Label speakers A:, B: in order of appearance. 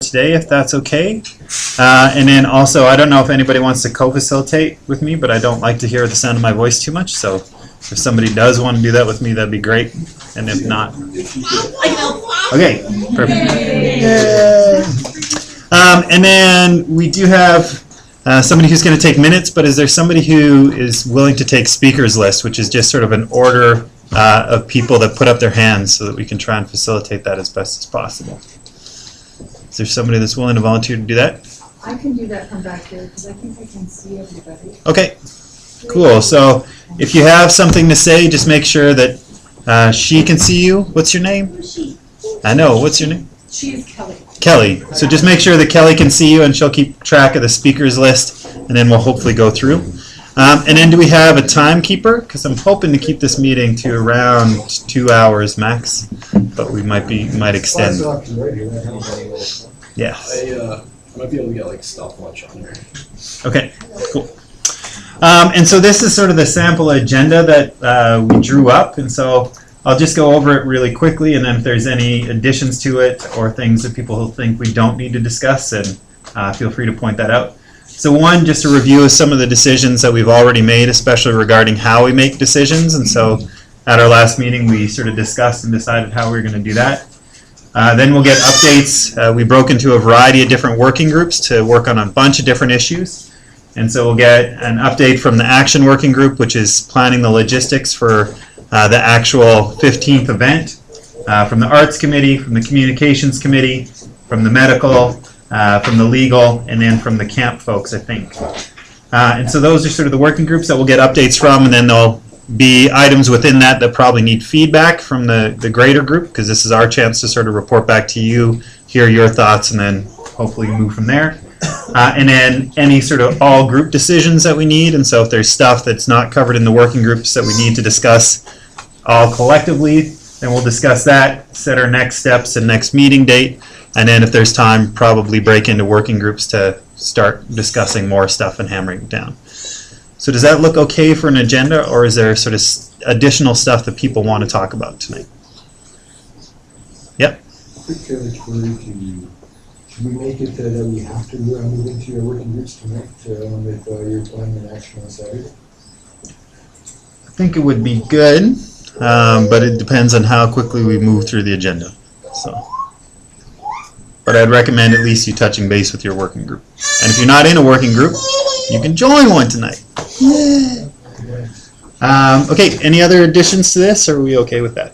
A: today, if that's okay. And then also, I don't know if anybody wants to co-facilitate with me, but I don't like to hear the sound of my voice too much. So if somebody does want to do that with me, that'd be great. And if not, okay, perfect. Yay. And then we do have somebody who's going to take minutes, but is there somebody who is willing to take speakers list, which is just sort of an order of people that put up their hands so that we can try and facilitate that as best as possible? Is there somebody that's willing to volunteer to do that?
B: I can do that from back here because I think I can see everybody.
A: Okay, cool. So if you have something to say, just make sure that she can see you. What's your name?
B: Who's she?
A: I know. What's your name?
B: She is Kelly.
A: Kelly. So just make sure that Kelly can see you and she'll keep track of the speakers list, and then we'll hopefully go through. And then do we have a timekeeper? Because I'm hoping to keep this meeting to around 2 hours max, but we might extend. Yes.
C: I might be able to get like stopwatch on here.
A: Okay, cool. And so this is sort of the sample agenda that we drew up, and so I'll just go over it really quickly, and then if there's any additions to it or things that people think we don't need to discuss, then feel free to point that out. So one, just a review of some of the decisions that we've already made, especially regarding how we make decisions. And so at our last meeting, we sort of discussed and decided how we were going to do that. Then we'll get updates. We broke into a variety of different working groups to work on a bunch of different issues. And so we'll get an update from the Action Working Group, which is planning the logistics for the actual 15th event, from the Arts Committee, from the Communications Committee, from the Medical, from the Legal, and then from the Camp folks, I think. And so those are sort of the working groups that we'll get updates from, and then there'll be items within that that probably need feedback from the greater group, because this is our chance to sort of report back to you, hear your thoughts, and then hopefully move from there. And then any sort of all group decisions that we need, and so if there's stuff that's not covered in the working groups that we need to discuss all collectively, then we'll discuss that, set our next steps and next meeting date, and then if there's time, probably break into working groups to start discussing more stuff and hammering it down. So does that look okay for an agenda, or is there sort of additional stuff that people want to talk about tonight? Yep.
D: Quick query. Should we make it that we have to move into your working groups tonight with your planning and action on Saturday?
A: I think it would be good, but it depends on how quickly we move through the agenda. So, but I'd recommend at least you touching base with your working group. And if you're not in a working group, you can join one tonight. Yeah. Okay, any other additions to this, or are we okay with that?